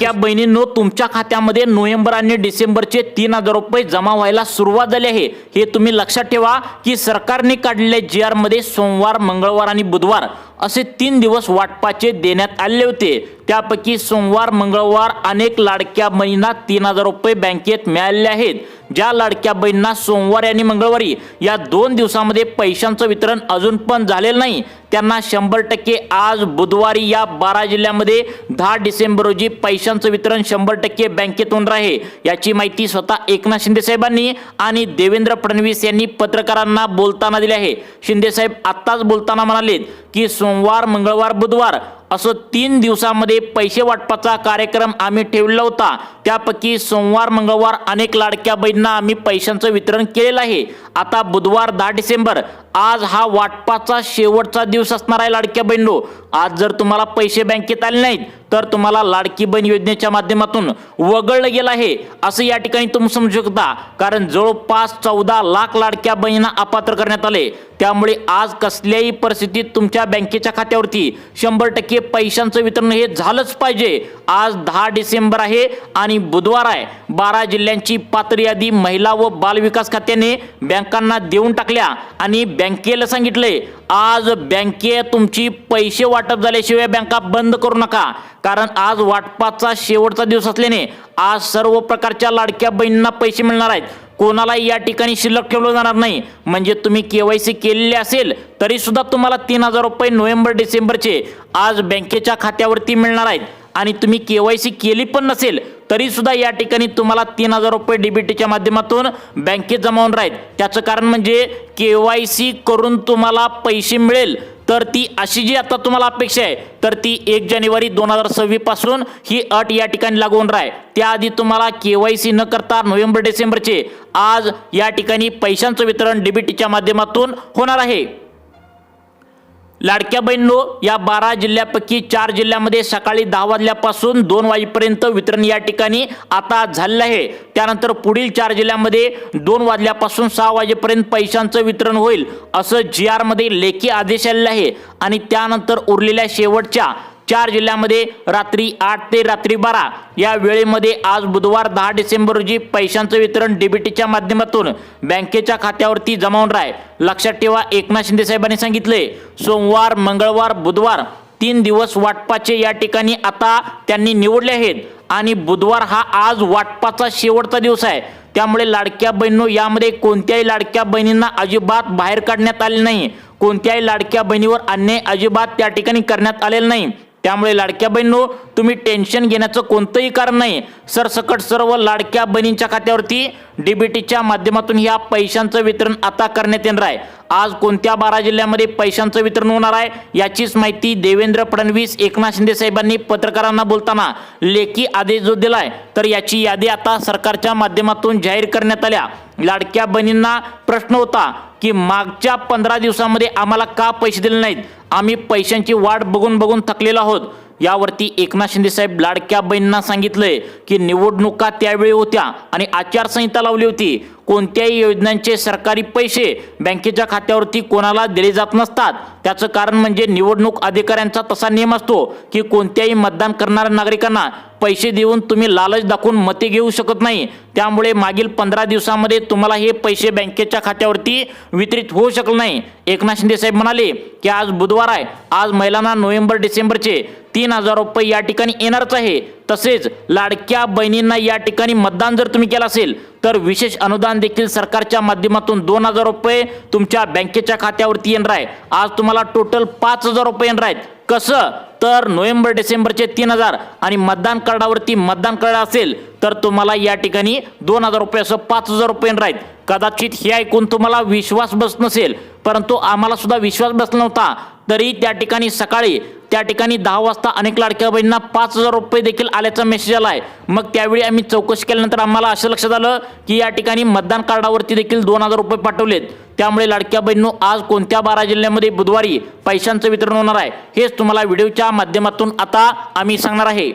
त्या बहिणींनो, तुमच्या खात्यामध्ये नोव्हेंबर आणि डिसेंबरचे 3,000 रुपये जमा व्हायला सुरुवात झाली आहे। हे तुम्ही लक्षात ठेवा की सरकारने काढलेल्या GR मध्ये सोमवार, मंगळवार आणि बुधवार असे 3 दिवस वाटपाचे देण्यात आले होते। त्यापैकी सोमवार, मंगळवार अनेक लाडक्या बहिणींना 3,000 रुपये बँकेत मिळाले आहेत। ज्या लाडक्या बहिणींना सोमवारी आणि मंगळवारी या 2 दिवसांमध्ये पैशांचं वितरण अजून पण झालेलं नाही, त्यांना 100% आज बुधवारी या 12 जिल्ह्यामध्ये 10 डिसेंबर रोजी पैशांचं वितरण 100% बँकेत होणार आहे। याची माहिती स्वतः एकनाथ शिंदे साहेबांनी आणि देवेंद्र फडणवीस यांनी पत्रकारांना बोलताना दिली आहे। शिंदे साहेब आत्ताच बोलताना म्हणालेत की सोमवार, मंगळवार, बुधवार असं 3 दिवसांमध्ये पैसे वाटपाचा कार्यक्रम आम्ही ठेवला होता। त्यापैकी सोमवार, मंगळवार अनेक लाडक्या बहिणींना आम्ही पैशांचं वितरण केलेलं आहे। आता बुधवार 10 डिसेंबर आज हा वाटपाचा शेवटचा दिवस असणार आहे। लाडक्या बहिणींनो, आज जर तुम्हाला पैसे बँकेत आले नाहीत तर तुम्हाला लाडकी बहीण योजनेच्या माध्यमातून वगळलं गेलं आहे असं या ठिकाणी तुम्ही समजू शकता। कारण जवळपास 14 लाख लाडक्या बहिणींना अपात्र करण्यात आले। त्यामुळे आज कसल्याही परिस्थितीत तुमच्या बँकेच्या खात्यावरती 100% पैशांचं वितरण हे झालंच पाहिजे। आज 10 डिसेंबर आहे आणि बुधवार आहे। 12 जिल्ह्यांची पात्र यादी महिला व बालविकास खात्याने बँकांना देऊन टाकल्या आणि बँकेला सांगितले आज बँके तुमची पैसे वाटप झाल्याशिवाय बँका बंद करू नका। कारण आज वाटपाचा शेवटचा दिवस असल्याने आज सर्व प्रकारच्या लाडक्या बहिणींना पैसे मिळणार आहेत। कोणाला या ठिकाणी शिल्लक ठेवलं जाणार नाही। म्हणजे तुम्ही KYC केलेले असेल तरी सुद्धा तुम्हाला 3,000 रुपये नोव्हेंबर डिसेंबरचे आज बँकेच्या खात्यावरती मिळणार आहेत। आणि तुम्ही KYC केली पण नसेल तरी सुद्धा या ठिकाणी तुम्हाला 3,000 रुपये DBTच्या माध्यमातून बँकेत जमा होणार आहेत। त्याचं कारण म्हणजे KYC करून तुम्हाला पैसे मिळेल तर ती अशी जी आता तुम्हाला अपेक्षा आहे तर ती 1 जानेवारी 2026 पासून ही अट या ठिकाणी लागू होणार आहे। त्याआधी तुम्हाला KYC न करता नोव्हेंबर डिसेंबरचे आज या ठिकाणी पैशांचं वितरण DBTच्या माध्यमातून होणार आहे। लाडक्या बहिणींनो, या 12 जिल्ह्यापैकी 4 जिल्ह्यामध्ये सकाळी 10 वाजल्यापासून 2 वाजेपर्यंत वितरण या ठिकाणी आता झालेलं आहे। त्यानंतर पुढील 4 जिल्ह्यामध्ये 2 वाजल्यापासून 6 वाजेपर्यंत पैशांचं वितरण होईल असं GR मध्ये लेखी आदेश आलेला आहे। आणि त्यानंतर उरलेल्या शेवटच्या 4 जिल्ह्यामध्ये रात्री 8 ते रात्री 12 या वेळेमध्ये आज बुधवार 10 डिसेंबर रोजी पैशांचं वितरण DBTच्या माध्यमातून बँकेच्या खात्यावरती जमा होणार आहे। लक्षात ठेवा, एकनाथ शिंदे साहेबांनी सांगितले सोमवार, मंगळवार, बुधवार 3 दिवस वाटपाचे या ठिकाणी आता त्यांनी निवडले आहेत। आणि बुधवार हा आज वाटपाचा शेवटचा दिवस आहे। त्यामुळे लाडक्या बहिणींनो, यामध्ये कोणत्याही लाडक्या बहिणींना अजिबात बाहेर काढण्यात आले नाही। कोणत्याही लाडक्या बहिणीवर अन्याय अजिबात त्या ठिकाणी करण्यात आलेला नाही। त्यामुळे लाडक्या बहिणींनो, तुम्ही टेन्शन घेण्याचं कोणतंही कारण नाही। सरसकट सर्व लाडक्या बहिणींच्या खात्यावरती DBTच्या माध्यमातून ह्या पैशांचं वितरण आता करण्यात येणार आहे। आज कोणत्या 12 जिल्ह्यामध्ये पैशांचं वितरण होणार आहे याचीच माहिती देवेंद्र फडणवीस, एकनाथ शिंदे साहेबांनी पत्रकारांना बोलताना लेखी आदेश जो दिलाय तर याची यादी आता सरकारच्या माध्यमातून जाहीर करण्यात आल्या। लाडक्या बहिणींना प्रश्न होता की मागच्या 15 दिवसांमध्ये आम्हाला का पैसे दिले नाहीत, आम्ही पैशांची वाट बघून बघून थकलेलो आहोत। यावरती एकनाथ शिंदे साहेब लाडक्या बहिणींना सांगितलंय की निवडणुका त्यावेळी होत्या आणि आचारसंहिता लावली होती। कोणत्याही योजनांचे सरकारी पैसे बँकेच्या खात्यावरती कोणाला दिले जात नसतात। त्याचं कारण म्हणजे निवडणूक अधिकाऱ्यांचा तसा नियम असतो की कोणत्याही मतदान करणाऱ्या नागरिकांना पैसे देऊन तुम्ही लालच दाखवून मते घेऊ शकत नाही। त्यामुळे मागील 15 दिवसांमध्ये तुम्हाला हे पैसे बँकेच्या खात्यावरती वितरित होऊ शकले नाही। एकनाथ शिंदे साहेब म्हणाले की आज बुधवार आहे, आज महिलांना नोव्हेंबर डिसेंबरचे 3,000 रुपये या ठिकाणी येणारच आहे। तसेच लाडक्या बहिणींना या ठिकाणी मतदान जर तुम्ही केलं असेल तर विशेष अनुदान देखील सरकारच्या माध्यमातून 2,000 रुपये तुमच्या बँकेच्या खात्यावरती येणार आहे। आज तुम्हाला टोटल 5,000 रुपये येणार आहेत। कसं तर नोव्हेंबर डिसेंबरचे 3,000 आणि मतदान कार्डावरती मतदान कार्ड असेल तर तुम्हाला या ठिकाणी 2,000 रुपये असं 5,000 रुपये येणार आहेत। कदाचित हे ऐकून तुम्हाला विश्वास बसत नसेल, परंतु आम्हाला सुद्धा विश्वास बसला नव्हता। तरी त्या ठिकाणी सकाळी 10 वाजता अनेक लाडक्या बहिणींना 5,000 रुपये देखील आल्याचा मेसेज आला आहे। मग त्यावेळी आम्ही चौकशी केल्यानंतर आम्हाला असं लक्षात आलं की या ठिकाणी मतदान कार्डावरती देखील 2,000 रुपये पाठवलेत। त्यामुळे लाडक्या बहिणींनो, आज कोणत्या 12 जिल्ह्यामध्ये बुधवारी पैशांचं वितरण होणार आहे हेच तुम्हाला व्हिडिओच्या माध्यमातून आता आम्ही सांगणार आहे।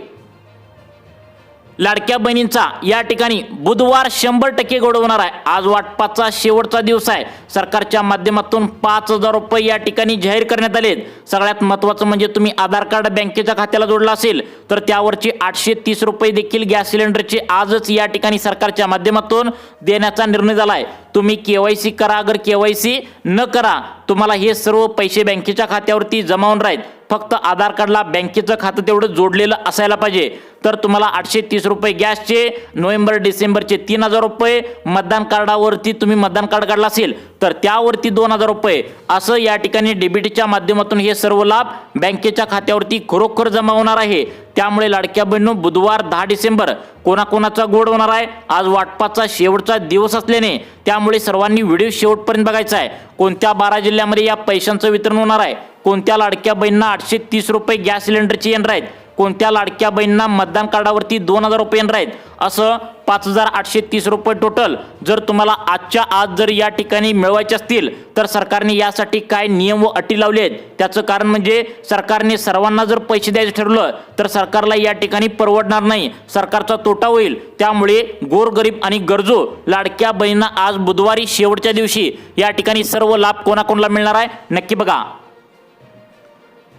लाडक्या बहिणींचा या ठिकाणी बुधवार 100% गोड होणार आहे। आज वाटपाचा शेवटचा दिवस आहे। सरकारच्या माध्यमातून 5,000 रुपये या ठिकाणी जाहीर करण्यात आले। सगळ्यात महत्त्वाचं म्हणजे तुम्ही आधार कार्ड बँकेच्या खात्याला जोडला असेल तर त्यावरची 830 रुपये देखील गॅस सिलेंडरचे आजच या ठिकाणी सरकारच्या माध्यमातून देण्याचा निर्णय झाला आहे। तुम्ही केवायसी करा, अगर केवायसी न करा तुम्हाला हे सर्व पैसे बँकेच्या खात्यावरती जमा होऊन राहतील। फक्त आधार कार्डला बँकेचं खातं तेवढं जोडलेलं असायला पाहिजे। तर तुम्हाला 830 रुपये गॅसचे, नोव्हेंबर डिसेंबरचे 3,000 रुपये, मतदान कार्डावरती तुम्ही मतदान कार्ड काढला असेल तर त्यावरती 2,000 रुपये असं या ठिकाणी डीबीटीच्या माध्यमातून हे सर्व लाभ बँकेच्या खात्यावरती खरोखर जमा होणार आहे। त्यामुळे लाडक्या बहिणींनो, बुधवार 10 डिसेंबर कोणाकोणाचा गोड होणार आहे। आज वाटपाचा शेवटचा दिवस असल्याने त्यामुळे सर्वांनी व्हिडिओ शेवटपर्यंत बघायचा आहे। कोणत्या 12 जिल्ह्यामध्ये या पैशांचं वितरण होणार आहे, कोणत्या लाडक्या बहिणींना 830 रुपये गॅस सिलेंडरचे येणार आहेत, कोणत्या लाडक्या बहिणींना मतदान कार्डावरती 2,000 रुपये येणार आहेत, असं 5,830 रुपये टोटल जर तुम्हाला आजच्या आज जर या ठिकाणी मिळवायचे असतील तर सरकारने यासाठी काय नियम व अटी लावले आहेत। त्याचं कारण म्हणजे सरकारने सर्वांना जर पैसे द्यायचं ठरवलं तर सरकारला या ठिकाणी परवडणार नाही, सरकारचा तोटा होईल। त्यामुळे गोरगरीब आणि गरजू लाडक्या बहिणींना आज बुधवारी शेवटच्या दिवशी या ठिकाणी सर्व लाभ कोणाकोणाला मिळणार आहे नक्की बघा।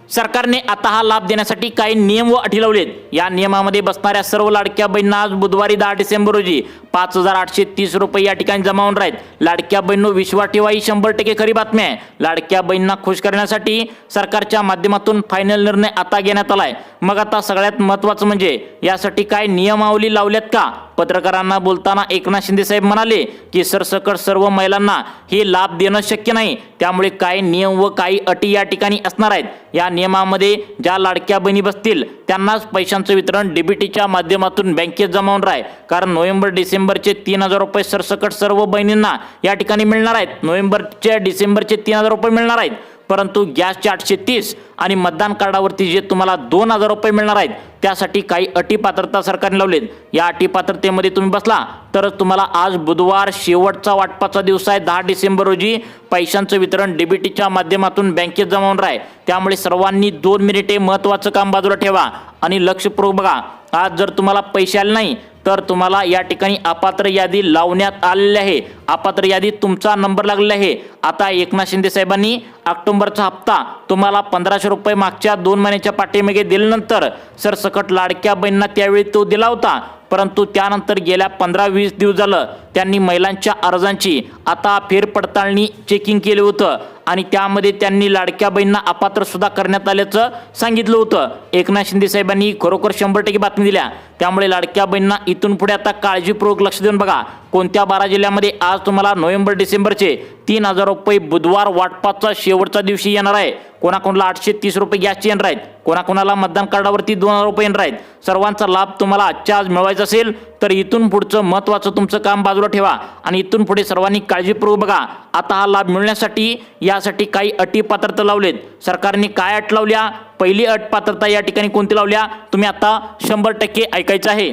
सरकारने आता हा लाभ देण्यासाठी काही नियम व अटी लावलेत। या नियमामध्ये बसणाऱ्या सर्व लाडक्या बहिणींना आज बुधवारी 10 डिसेंबर रोजी 5,830 रुपये या ठिकाणी जमा होऊन राहतील। लाडक्या बहिणींनो, विश्वास ठेवा, ही 100% खरी बातमी आहे। लाडक्या बहिणींना खुश करण्यासाठी सरकारच्या माध्यमातून फायनल निर्णय आता घेण्यात आलाय। मग आता सगळ्यात महत्त्वाचं म्हणजे यासाठी काय नियमावली लावल्यात का? पत्रकारांना बोलताना एकनाथ शिंदे साहेब म्हणाले की सरसकट सर्व महिलांना हे लाभ देणं शक्य नाही, त्यामुळे काही नियम व काही अटी या ठिकाणी असणार आहेत। या नियमामध्ये ज्या लाडक्या बहिणी बसतील त्यांनाच पैशांचं वितरण डीबीटीच्या माध्यमातून बँकेत जमा होणार आहे। कारण नोव्हेंबर डिसेंबरचे 3,000 रुपये सरसकट सर्व बहिणींना या ठिकाणी मिळणार आहेत। नोव्हेंबरचे डिसेंबरचे 3,000 रुपये मिळणार आहेत, परंतु गॅसचे 830 आणि मतदान कार्डावरती जे तुम्हाला 2,000 रुपये मिळणार आहेत त्यासाठी काही अटी पात्रता सरकारने लावलेत। या अटी पात्रतेमध्ये तुम्ही बसला तर तुम्हाला आज बुधवार शेवटचा वाटपाचा दिवस आहे 10 डिसेंबर रोजी पैशांचं वितरण डीबीटीच्या माध्यमातून बँकेत जमा होणार आहे। त्यामुळे सर्वांनी 2 मिनिटे महत्त्वाचं काम बाजूला ठेवा आणि लक्षपूर्वक बघा। आज जर तुम्हाला पैसे आले नाही तर तुम्हाला या ठिकाणी अपात्र यादी लावण्यात आलेली आहे। अपात्र यादीत तुमचा नंबर लागलेला आहे। आता एकनाथ शिंदे साहेबांनी ऑक्टोबरचा हप्ता तुम्हाला 1,500 रुपये मागच्या 2 महिन्याच्या पाठीमागे दिल्यानंतर सरसकट लाडक्या बहिणींना त्यावेळी तो दिला होता, परंतु त्यानंतर गेल्या 15-20 दिवस झालं त्यांनी महिलांच्या अर्जांची आता फेरपडताळणी चेकिंग केलं होतं आणि त्यामध्ये त्यांनी लाडक्या बहिणींना अपात्र सुद्धा करण्यात आल्याचं सांगितलं होतं। एकनाथ शिंदे साहेबांनी खरोखर 100% बातमी दिल्या। त्यामुळे लाडक्या बहिणींना इथून पुढे आता काळजीपूर्वक लक्ष देऊन बघा। कोणत्या 12 जिल्ह्यामध्ये आज तुम्हाला नोव्हेंबर डिसेंबरचे 3,000 रुपये बुधवार वाटपाचा शेवटचा दिवशी येणार आहे। कोणाकोणाला 830 रुपये गॅसचे येणार आहेत, कोणाकोणाला मतदान कार्डावरती 2,000 रुपये येणार आहेत। सर्वांचा लाभ तुम्हाला आजच्या आज मिळवायचा असेल तर इथून पुढचं महत्त्वाचं तुमचं काम बाजूला ठेवा आणि इथून पुढे सर्वांनी काळजीपूर्वक बघा। आता हा लाभ मिळण्यासाठी यासाठी काही अटी पात्रता लावलेत। सरकारने काय अट लावल्या, पहिली अट पात्रता या ठिकाणी कोणती लावल्या तुम्ही आता 100% ऐकायचं आहे।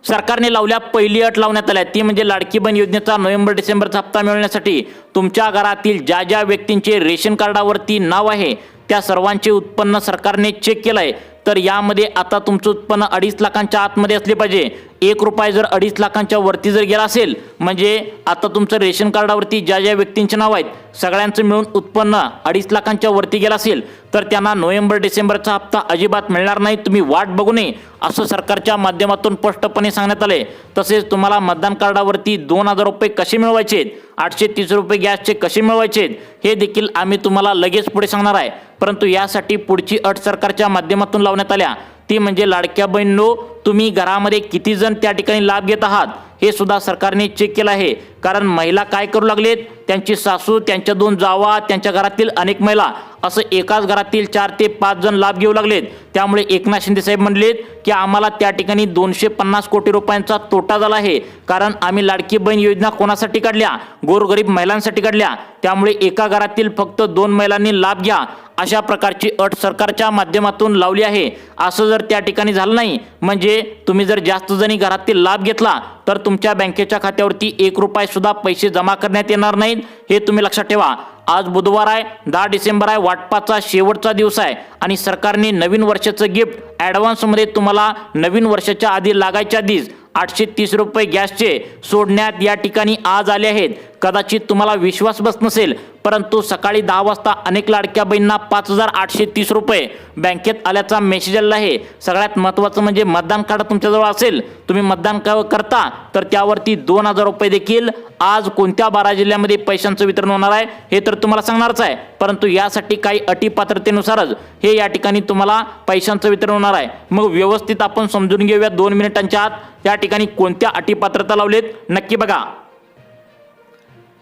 सरकारने लावल्या पहिली अट लावण्यात आल्या ती म्हणजे लाडकी बहीण योजनेचा नोव्हेंबर डिसेंबरचा हप्ता मिळवण्यासाठी तुमच्या घरातील ज्या ज्या व्यक्तींचे रेशन कार्डावरती नाव आहे त्या सर्वांचे उत्पन्न सरकारने चेक केलं आहे। तर यामध्ये आता तुमचं उत्पन्न 2.5 लाखांच्या आतमध्ये असले पाहिजे। 1 रुपया जर 2.5 लाखांच्या वरती जर गेला असेल म्हणजे आता तुमचं रेशन कार्डावरती ज्या ज्या व्यक्तींचे नाव आहेत सगळ्यांचं मिळून उत्पन्न 2.5 लाखांच्या वरती गेला असेल तर त्यांना नोव्हेंबर डिसेंबरचा हप्ता अजिबात मिळणार नाही, तुम्ही वाट बघू नये असं सरकारच्या माध्यमातून स्पष्टपणे सांगण्यात आले। तसेच तुम्हाला मतदान कार्डावरती 2,000 रुपये कसे मिळवायचे, 830 रुपये गॅसचे कसे मिळवायचे हे देखील आम्ही तुम्हाला लगेच पुढे सांगणार आहे। परंतु यासाठी पुढची अट सरकारच्या माध्यमातून लावण्यात आल्या ती म्हणजे लाडक्या बहिणींनो, तुम्ही घरामध्ये किती जण त्या ठिकाणी लाभ घेत आहात हे सुद्धा सरकारने चेक केलं आहे। कारण महिला काय करू लागलेत, त्यांची सासू, त्यांच्या 2 जावा, त्यांच्या घरातील अनेक महिला असं एकाच घरातील 4 ते 5 जण लाभ घेऊ लागलेत। त्यामुळे एकनाथ शिंदे साहेब म्हणलेत की आम्हाला त्या ठिकाणी 250 कोटी रुपयांचा तोटा झाला आहे। कारण आम्ही लाडकी बहीण योजना कोणासाठी काढल्या, गोरगरीब महिलांसाठी काढल्या। त्यामुळे एका घरातील फक्त 2 महिलांनी लाभ घ्या अशा प्रकारची अट सरकारच्या माध्यमातून लावली आहे। असं जर त्या ठिकाणी झालं नाही म्हणजे तुम्ही जर जास्त जणी घरातील लाभ घेतला तर तुमच्या बँकेच्या खात्यावरती 1 रुपया सुद्धा पैसे जमा करण्यात येणार नाहीत, हे तुम्ही लक्षात ठेवा। आज बुधवार आहे, 10 डिसेंबर आहे, वाटपाचा शेवटचा दिवस आहे आणि सरकारने नवीन वर्षाचं गिफ्ट ॲडव्हान्समध्ये तुम्हाला नवीन वर्षाच्या आधी लागायच्या आधीच 830 रुपये गॅसचे सोडण्यात या ठिकाणी आज आले आहेत. कदाचित तुम्हाला विश्वास बसत नसेल, परंतु सकाळी 10 वाजता अनेक लाडक्या बहिणींना 5830 रुपये बँकेत आल्याचा मेसेज आलेला आहे. सगळ्यात महत्त्वाचं म्हणजे मतदान कार्ड तुमच्याजवळ असेल, तुम्ही मतदान करता तर त्यावरती 2000 रुपये देखील आज कोणत्या 12 जिल्ह्यामध्ये पैशांचं वितरण होणार आहे हे तर तुम्हाला सांगणारच आहे. परंतु यासाठी काही अटी पात्रतेनुसारच हे या ठिकाणी तुम्हाला पैशांचं वितरण होणार आहे. मग व्यवस्थित आपण समजून घेऊया 2 मिनिटांच्या आत त्या ठिकाणी कोणत्या अटी पात्रता लावलेत नक्की बघा.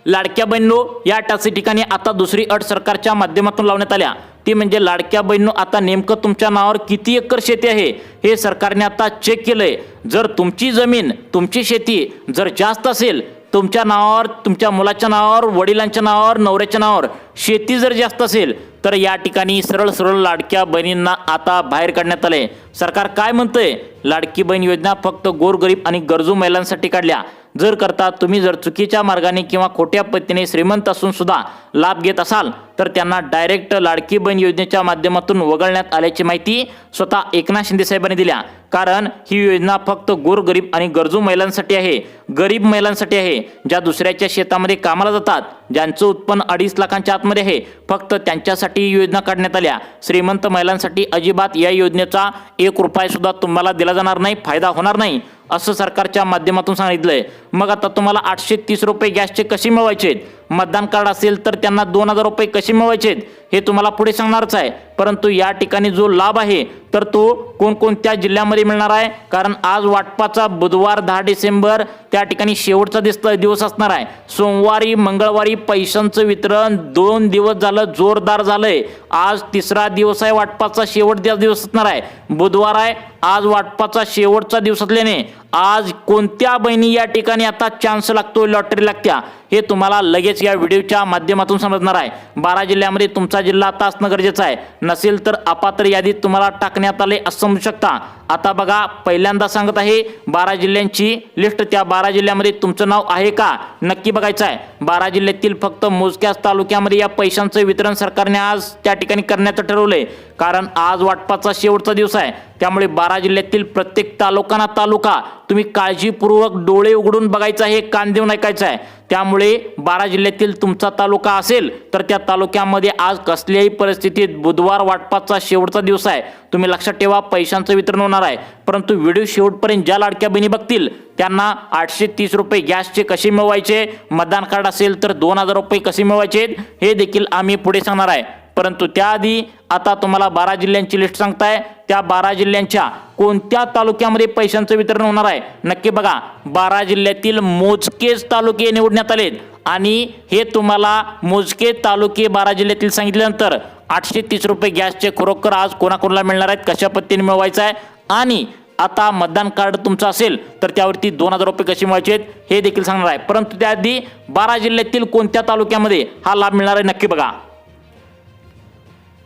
लाडक्या बहिणींनो, या ठिकाणी आता दुसरी अट सरकारच्या माध्यमातून लावण्यात आल्या, ती म्हणजे लाडक्या बहिणींनो आता नेमकं तुमच्या नावावर किती एकर शेती आहे हे सरकारने आता चेक केलंय. जर तुमची जमीन, तुमची शेती जर जास्त असेल, तुमच्या नावावर, तुमच्या मुलाच्या नावावर, वडिलांच्या नावावर, नवऱ्याच्या नावावर शेती जर जास्त असेल तर या ठिकाणी सरळ सरळ लाडक्या बहिणींना आता बाहेर काढण्यात आले. सरकार काय म्हणतंय, लाडकी बहीण योजना फक्त गोरगरीब आणि गरजू महिलांसाठी काढल्या. जर करता तुम्ही जर चुकीच्या मार्गाने किंवा खोट्या पद्धतीने श्रीमंत असून सुद्धा लाभ घेत असाल तर त्यांना डायरेक्ट लाडकी बहीण योजनेच्या माध्यमातून वगळण्यात आल्याची माहिती स्वतः एकनाथ शिंदे साहेबांनी दिल्या. कारण ही योजना फक्त गोरगरीब आणि गरजू महिलांसाठी आहे, गरीब महिलांसाठी आहे, ज्या दुसऱ्याच्या शेतामध्ये कामाला जातात, ज्यांचं उत्पन्न 2.5 लाखांच्या आतमध्ये आहे, फक्त त्यांच्यासाठी ही योजना काढण्यात आल्या. श्रीमंत महिलांसाठी अजिबात या योजनेचा 1 रुपया सुद्धा तुम्हाला दिला जाणार नाही, फायदा होणार नाही असं सरकारच्या माध्यमातून सांगितलंय. मग आता तुम्हाला 830 रुपये गॅसचे कसे मिळवायचे, मतदान कार्ड असेल तर त्यांना 2000 रुपये कसे मिळवायचे हे तुम्हाला पुढे सांगणारच आहे. परंतु या ठिकाणी जो लाभ आहे तर तो कोणकोणत्या जिल्ह्यामध्ये मिळणार आहे, कारण आज वाटपाचा बुधवार 10 डिसेंबर त्या ठिकाणी शेवटचा दिवस असणार आहे. सोमवारी मंगळवारी पैशांचं वितरण 2 दिवस झालं जोरदार झालंय. आज 3रा दिवस आहे, वाटपाचा शेवटचा दिवस असणार आहे, बुधवार आहे, आज वाटपाचा शेवटचा दिवस असल्याने आज कोणत्या बहिणी या ठिकाणी आता चान्स लागतोय, लॉटरी लागत्या हे तुम्हाला लगेच या व्हिडिओच्या माध्यमातून समजणार आहे. 12 जिल्ह्यामध्ये तुमचा जिल्हा आता असणं गरजेचं आहे, नसेल तर अपात्र यादीत तुम्हाला टाकण्यात आले असं समजू शकता. आता बघा, पहिल्यांदा सांगत आहे 12 जिल्ह्यांची लिस्ट, त्या 12 जिल्ह्यामध्ये तुमचं नाव आहे का नक्की बघायचं आहे. 12 जिल्ह्यातील फक्त मोजक्याच तालुक्यामध्ये या पैशांचं वितरण सरकारने आज त्या ठिकाणी करण्याचं ठरवलंय. कारण आज वाटपाचा शेवटचा दिवस आहे, त्यामुळे 12 जिल्ह्यातील प्रत्येक तालुका तुम्ही काळजीपूर्वक डोळे उघडून बघायचं आहे, कान देऊन ऐकायचं आहे. त्यामुळे 12 जिल्ह्यातील तुमचा तालुका असेल तर त्या तालुक्यामध्ये आज कसल्याही परिस्थितीत बुधवार वाटपाचा शेवटचा दिवस आहे, तुम्ही लक्षात ठेवा पैशांचं वितरण होणार आहे. परंतु व्हिडिओ शेवटपर्यंत ज्या लाडक्या बहिणी बघतील त्यांना 830 रुपये गॅसचे कसे मिळवायचे, मतदान कार्ड असेल तर 2000 रुपये कसे मिळवायचे हे देखील आम्ही पुढे सांगणार आहे. परंतु त्याआधी आता तुम्हाला 12 जिल्ह्यांची लिस्ट सांगताय, त्या 12 जिल्ह्यांच्या कोणत्या तालुक्यामध्ये पैशांचं वितरण होणार आहे नक्की बघा. 12 जिल्ह्यातील मोजकेच तालुके निवडण्यात आलेत आणि हे तुम्हाला मोजके तालुके 12 जिल्ह्यातील सांगितल्यानंतर 830 रुपये गॅसचे खरोखर आज कोणाकोणाला मिळणार आहेत, कशा पद्धतीने मिळवायचं आहे आणि आता मतदान कार्ड तुमचं असेल तर त्यावरती 2000 रुपये कसे मिळवायचे हे देखील सांगणार आहे. परंतु त्याआधी 12 जिल्ह्यातील कोणत्या तालुक्यामध्ये हा लाभ मिळणार आहे नक्की बघा.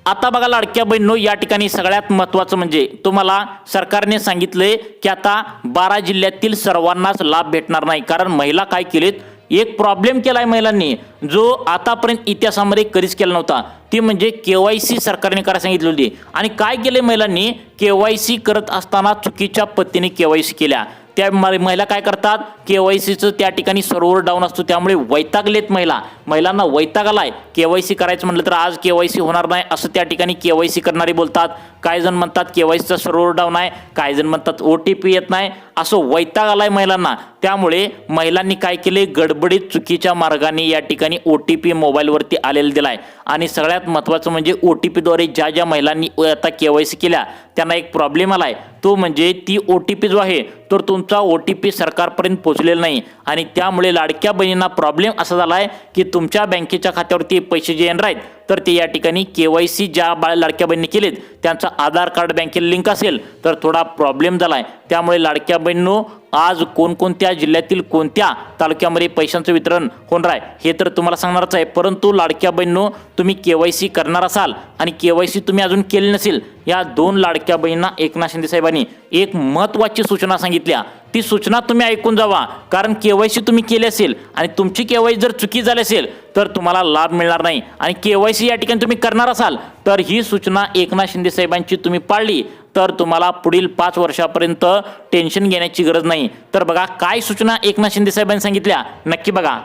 आता बघा लाडक्या बहिणींनो, या ठिकाणी सगळ्यात महत्त्वाचं म्हणजे तुम्हाला सरकारने सांगितलंय की आता 12 जिल्ह्यातील सर्वांनाच लाभ भेटणार नाही. कारण महिला काय केलेत, एक प्रॉब्लेम केलाय महिलांनी जो आतापर्यंत इतिहासामध्ये कधीच केला नव्हता, ती म्हणजे KYC सरकारने करायला सांगितली होती. आणि काय केले महिलांनी, KYC करत असताना चुकीच्या पद्धतीने KYC केल्या. त्या महिला काय करतात, KYCचं त्या ठिकाणी सर्व्हर डाऊन असतो, त्यामुळे वैतागलेत महिलांना वैताग आलाय. KYC करायचं म्हटलं तर आज KYC होणार नाही असं त्या ठिकाणी KYC करणारे बोलतात. काही जण म्हणतात KYCचं सर्व्हर डाऊन आहे, काही जण म्हणतात OTP येत नाही, असं वैताग आलाय महिलांना. त्यामुळे महिलांनी काय केले, गडबडीत चुकीच्या मार्गाने या ठिकाणी OTP मोबाईलवरती आलेला दिलाय. आणि सगळ्यात महत्त्वाचं म्हणजे OTPद्वारे ज्या महिलांनी आता KYC केल्या त्यांना एक प्रॉब्लेम आलाय, तो म्हणजे ती OTP जो आहे तर तुमचा OTP सरकारपर्यंत पोहोचलेला नाही. आणि त्यामुळे लाडक्या बहिणींना प्रॉब्लेम असा झालाय की तुमच्या बँकेच्या खात्यावरती पैसे जे येणार आहेत तर ते या ठिकाणी KYC ज्या लाडक्या बहिणी केलेत त्यांचा आधार कार्ड बँकेला लिंक असेल तर थोडा प्रॉब्लेम झालाय. त्यामुळे लाडक्या बहिणींनो आज कोणकोणत्या जिल्ह्यातील कोणत्या तालुक्यामध्ये पैशांचं वितरण होणार आहे हे तर तुम्हाला सांगणारच आहे। परंतु लाडक्या बहिणींनो, तुम्ही KYC करणार असाल आणि KYC तुम्ही अजून केली नसेल, या 2 लाडक्या बहिणींना एकनाथ शिंदे साहेबांनी एक महत्त्वाची सूचना सांगितल्या। ती सूचना तुम्ही ऐकून जावा, कारण KYC तुम्ही केली असेल आणि तुमची KYC जर चुकी झाली असेल तर तुम्हाला लाभ मिळणार नाही। आणि KYC या ठिकाणी तुम्ही करणार असाल तर ही सूचना एकनाथ शिंदे साहेबांची तुम्ही पाळली तर तुम्हाला पुढील 5 वर्षापर्यंत टेन्शन घेण्याची गरज नाही। तर बघा काय सूचना एकनाथ शिंदे साहेबांनी सांगितल्या, नक्की बघा।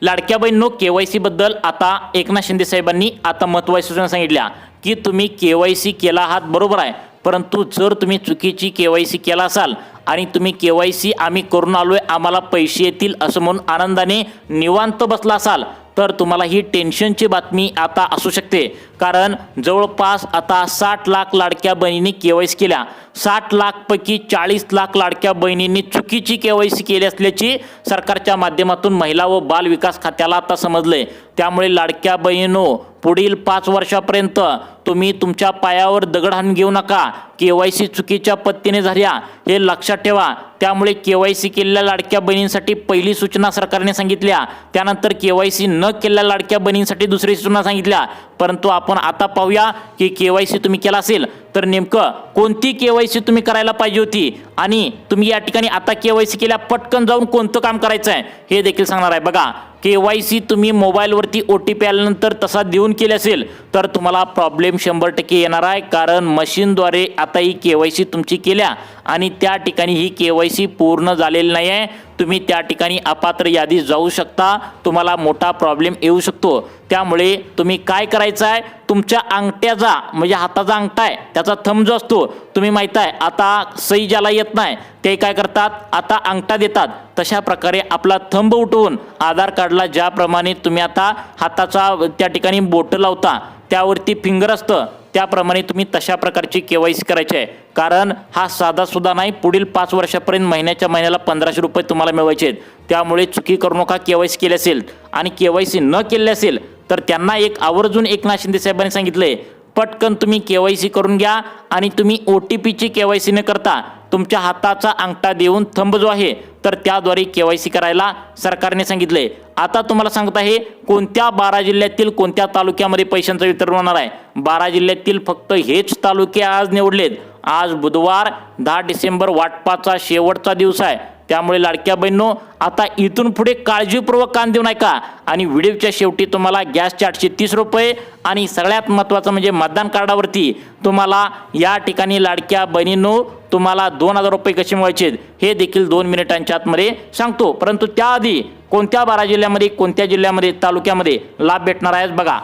लाडक्या बहिणींनो, KYC बद्दल आता एकनाथ शिंदे साहेबांनी आता महत्त्वाच्या सूचना सांगितल्या की तुम्ही KYC केला आहात बरोबर आहे, परंतु जर तुम्ही चुकीची KYC केला असाल आणि तुम्ही KYC आम्ही करून आलोय आम्हाला पैसे येतील असं म्हणून आनंदाने निवांत बसला असाल तर तुम्हाला ही टेन्शनची बातमी आता असू शकते। कारण जवळपास आता 60 लाख लाडक्या बहिणींनी KYC केल्या। 60 लाखपैकी 40 लाख लाडक्या बहिणींनी चुकीची KYC केली असल्याची सरकारच्या माध्यमातून महिला व बाल विकास खात्याला आता समजलंय। त्यामुळे लाडक्या बहिणींनो, पुढील 5 वर्षापर्यंत तुम्ही तुमच्या पायावर दगड हाणून घेऊ नका। KYC चुकीच्या पद्धतीने झाल्या हे लक्षात ठेवा। त्यामुळे KYC केलेल्या लाडक्या बहिणींसाठी पहिली सूचना सरकारने सांगितल्या, त्यानंतर KYC न केलेल्या लाडक्या बहिणींसाठी दुसरी सूचना सांगितल्या। परंतु आपण आता पाहूया की KYC तुम्ही केला असेल तर नेमकं कोणती KYC तुम्ही करायला पाहिजे होती आणि तुम्ही या ठिकाणी आता KYC केल्या पटकन जाऊन कोणतं काम करायचं आहे हे देखील सांगणार आहे। बघा, KYC तुम्ही मोबाईलवरती OTP आल्यानंतर तसा देऊन केले असेल तर तुम्हाला प्रॉब्लेम 100% येणार आहे, कारण मशीनद्वारे आता ही KYC तुमची केल्या आणि त्या ठिकाणी ही KYC पूर्ण झालेली नाही आहे। तुम्ही त्या ठिकाणी अपात्र यादीत जाऊ शकता, तुम्हाला मोठा प्रॉब्लेम येऊ शकतो। त्यामुळे तुम्ही काय करायचं आहे, तुमच्या अंगठ्याचा म्हणजे हाताचा अंगठा आहे त्याचा थंब जो असतो, तुम्ही माहित आहे आता सही ज्याला येत नाही ते काय करतात, आता अंगठा देतात। तशा प्रकारे आपला थंब उठवून आधार कार्डला ज्याप्रमाणे तुम्ही आता हाताचा त्या ठिकाणी बोट लावता त्यावरती फिंगर असतं त्याप्रमाणे तुम्ही तशा प्रकारची KYC करायची आहे। कारण हा साधा सुद्धा नाही, पुढील 5 वर्षापर्यंत महिन्याच्या महिन्याला 1500 रुपये तुम्हाला मिळवायचे आहेत। त्यामुळे चुकी करू नका। KYC केली असेल आणि KYC न केले असेल तर त्यांना एक आवर्जून एकनाथ शिंदे साहेबांनी सांगितले, पटकन तुम्ही KYC करून घ्या आणि तुम्ही OTPची KYC न करता तुमच्या हाताचा अंगठा देऊन थंब जो आहे तर त्याद्वारे KYC करायला सरकारने सांगितले। आता तुम्हाला सांगत आहे कोणत्या 12 जिल्ह्यातील कोणत्या तालुक्यामध्ये पैशांचं वितरण होणार आहे। 12 जिल्ह्यातील फक्त हेच तालुके आज निवडलेत। आज बुधवार 10 डिसेंबर वाटपाचा शेवटचा दिवस आहे। त्यामुळे लाडक्या बहिणींनो, आता इथून पुढे काळजीपूर्वक कान देऊ नका आणि व्हिडिओच्या शेवटी तुम्हाला गॅसचे 830 रुपये आणि सगळ्यात महत्त्वाचं म्हणजे मतदान कार्डावरती तुम्हाला या ठिकाणी लाडक्या बहिणींनो तुम्हाला 2000 रुपये कसे मिळवायचे हे देखील 2 मिनिटांच्या आतमध्ये सांगतो। परंतु त्याआधी कोणत्या 12 जिल्ह्यामध्ये कोणत्या जिल्ह्यामध्ये तालुक्यामध्ये लाभ भेटणार आहे बघा।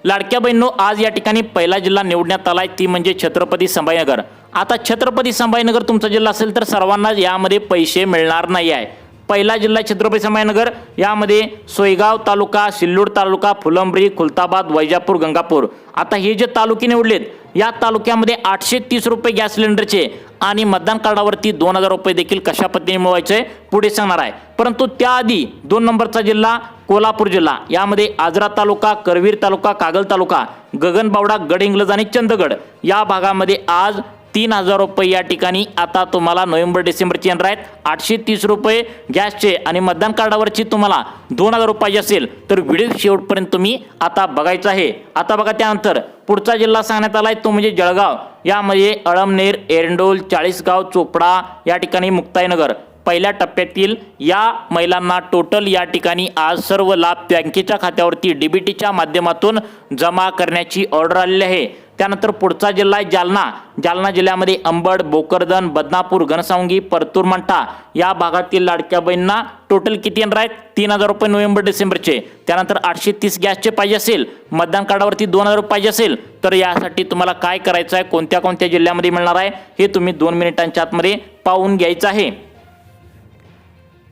लाडक्या बहिणींनो, आज या ठिकाणी पहिला जिल्हा निवडण्यात आलाय ती म्हणजे छत्रपती संभाजीनगर। आता छत्रपती संभाजीनगर तुमचा जिल्हा असेल तर सर्वांना यामध्ये पैसे मिळणार नाही आहे। पहिला जिल्हा छत्रपती संभाजीनगर, यामध्ये सोयगाव तालुका, सिल्लोड तालुका, फुलंब्री, खुलताबाद, वैजापूर, गंगापूर। आता हे जे तालुके निवडलेत या तालुक्यामध्ये 830 रुपये गॅस सिलेंडरचे आणि मतदान कार्डावरती 2000 रुपये देखील कशा पद्धतीने मिळवायचे पुढे सांगणार आहे। परंतु त्याआधी 2 नंबरचा जिल्हा कोल्हापूर जिल्हा, यामध्ये आजरा तालुका, करवीर तालुका, कागल तालुका, गगनबावडा, गडहिंग्लज आणि चंदगड या भागामध्ये आज 3000 रुपये या ठिकाणी आता तुम्हाला नोव्हेंबर डिसेंबरचे येणार आहेत। 830 रुपये गॅसचे आणि मतदान कार्डावरची तुम्हाला 2000 रुपये असेल तर व्हिडिओ शेवटपर्यंत तुम्ही आता बघायचं आहे। आता बघा, त्यानंतर पुढचा जिल्हा सांगण्यात आलाय तो म्हणजे जळगाव, यामध्ये अळमनेर, एरंडोल, चाळीसगाव, चोपडा या ठिकाणी मुक्ताईनगर। पहिल्या टप्प्यातील या महिलांना टोटल या ठिकाणी आज सर्व लाभ बँकेच्या खात्यावरती DBTच्या माध्यमातून जमा करण्याची ऑर्डर आलेली आहे। त्यानंतर पुढचा जिल्हा आहे जालना। जालना जिल्ह्यामध्ये अंबड, भोकरदन, बदनापूर, घनसावंगी, परतूर, मंठा या भागातील लाडक्या बहिणींना टोटल किती येणार आहेत 3000 रुपये नोव्हेंबर डिसेंबरचे। त्यानंतर 830 गॅसचे पाहिजे असेल, मतदान कार्डावरती 2000 रुपये पाहिजे असेल तर यासाठी तुम्हाला काय करायचं आहे, कोणत्या कोणत्या जिल्ह्यामध्ये मिळणार आहे हे तुम्ही 2 मिनिटांच्या आतमध्ये पाहून घ्यायचं आहे।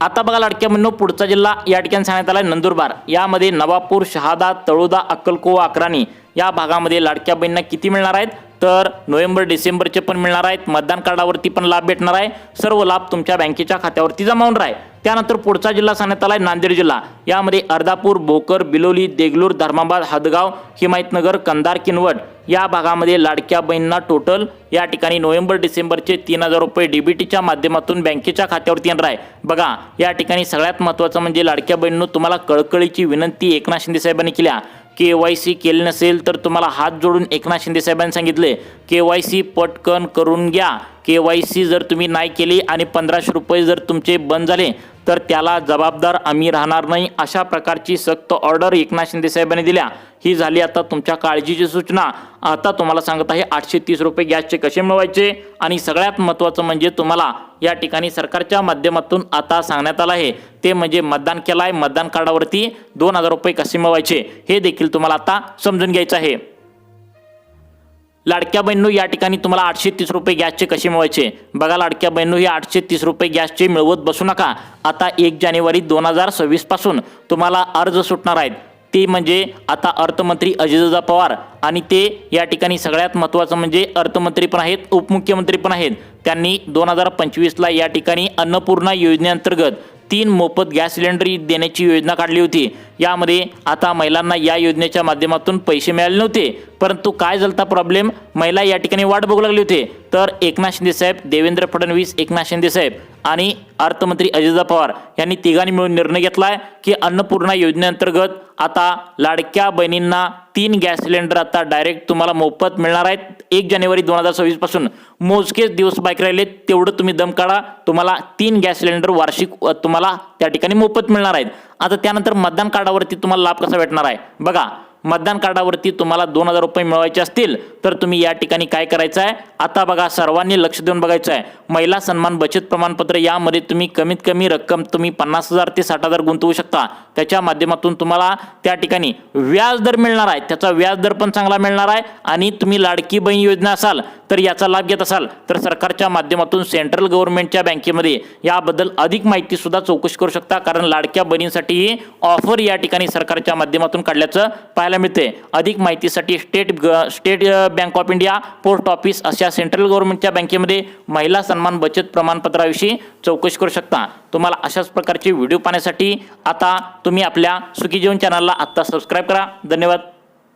आता बघा लाडक्या बहिणींनो, पुढचा जिल्हा या ठिकाणी सांगण्यात आला नंदुरबार, यामध्ये नवापूर, शहादा, तळोदा, अक्कलकोवा, अक्राणी या भागामध्ये लाडक्या बहिणींना किती मिळणार आहेत तर नोव्हेंबर डिसेंबरचे पण मिळणार आहेत। मतदान कार्डावरती पण लाभ भेटणार आहे। सर्व लाभ तुमच्या बँकेच्या खात्यावरती जमा होणार आहे। त्यानंतर पुढचा जिल्हा सांगण्यात आला आहे नांदेड जिल्हा। यामध्ये अर्धापूर, भोकर, बिलोली, देगलूर, धर्माबाद, हदगाव, हिमायतनगर, कंधार, किनवट या भागामध्ये लाडक्या बहिणींना टोटल या ठिकाणी नोव्हेंबर डिसेंबरचे 3000 रुपये डीबीटीच्या माध्यमातून बँकेच्या खात्यावरती येणार आहे। बघा या ठिकाणी सगळ्यात महत्त्वाचं म्हणजे लाडक्या बहिणींनो तुम्हाला कळकळीची विनंती एकनाथ शिंदे साहेबांनी केल्या। KYC केले नसेल तर तुम्हाला हात जोडून एकनाथ शिंदे साहेबांनी सांगितले KYC पटकन करून घ्या। KYC जर तुम्ही नाही केली आणि 1500 रुपये जर तुमचे बंद झाले तर त्याला जबाबदार आम्ही राहणार नाही, अशा प्रकारची सक्त ऑर्डर एकनाथ शिंदे साहेबांनी दिल्या। ही झाली आता तुमच्या काळजीची सूचना। आता तुम्हाला सांगत आहे 830 रुपये गॅसचे कसे मिळवायचे आणि सगळ्यात महत्त्वाचं म्हणजे तुम्हाला या ठिकाणी सरकारच्या माध्यमातून आता सांगण्यात आलं आहे ते म्हणजे मतदान केलं आहे, मतदान कार्डावरती 2000 रुपये कसे मिळवायचे हे देखील तुम्हाला आता समजून घ्यायचं आहे। लाडक्या बहिणींनो या ठिकाणी तुम्हाला 830 रुपये गॅसचे कसे मिळवायचे बघा। लाडक्या बहिणींनो हे 830 रुपये गॅसचे मिळवत बसू नका। आता 1 जानेवारी 2026 पासून तुम्हाला अर्ज सुटणार आहेत। ते म्हणजे आता अर्थमंत्री अजितदादा पवार आणि ते या ठिकाणी सगळ्यात महत्त्वाचं म्हणजे अर्थमंत्री पण आहेत, उपमुख्यमंत्री पण आहेत। त्यांनी 2025ला या ठिकाणी अन्नपूर्णा योजनेअंतर्गत 3 मोफत गॅस सिलेंडर देण्याची योजना काढली होती। यामध्ये आता महिलांना या योजनेच्या माध्यमातून पैसे मिळाले नव्हते, परंतु काय झालता प्रॉब्लेम, महिला या ठिकाणी वाट बघू लागले होते। तर एकनाथ शिंदे साहेब, देवेंद्र फडणवीस, एकनाथ शिंदे साहेब आणि अर्थमंत्री अजितदादा पवार यांनी तिघांनी मिळून निर्णय घेतलाय की अन्नपूर्णा योजनेअंतर्गत आता लाडक्या बहिणींना 3 गॅस सिलेंडर आता डायरेक्ट तुम्हाला मोफत मिळणार आहेत। 1 जानेवारी 2026 पासून मोजकेच दिवस बाकी राहिले तेवढं तुम्ही दम काढा, तुम्हाला 3 गॅस सिलेंडर वार्षिक तुम्हाला त्या ठिकाणी मोफत मिळणार आहेत। आता त्यानंतर मतदान कार्डावरती तुम्हाला लाभ कसा भेटणार आहे बघा। मतदान कार्डावरती तुम्हाला 2000 रुपये मिळवायचे असतील तर तुम्ही या ठिकाणी काय करायचं आहे, आता बघा सर्वांनी लक्ष देऊन बघायचं आहे। महिला सन्मान बचत प्रमाणपत्र यामध्ये तुम्ही कमीत कमी रक्कम तुम्ही 50,000 ते 60,000 गुंतवू शकता। त्याच्या माध्यमातून तुम्हाला त्या ठिकाणी व्याज दर मिळणार आहे, त्याचा व्याज दर पण चांगला मिळणार आहे। आणि तुम्ही लाडकी बहीण योजना असाल तर याचा लाभ घेत असाल तर सरकारच्या माध्यमातून सेंट्रल गव्हर्नमेंटच्या बँकेमध्ये याबद्दल अधिक माहिती सुद्धा चौकशी करू शकता, कारण लाडक्या बहिणींसाठी ही ऑफर या ठिकाणी सरकारच्या माध्यमातून काढल्याचं पाहायला मिळते। अधिक माहितीसाठी state bank of India, post office अशा सेंट्रल गव्हर्नमेंटच्या बँकेमध्ये महिला सन्मान बचत प्रमाणपत्राविषयी चौकशी करू शकता। तुम्हाला अशाच प्रकारचे व्हिडिओ पाहण्यासाठी आता तुम्ही आपल्या सुखी जीवन चॅनलला आता सबस्क्राईब करा। धन्यवाद।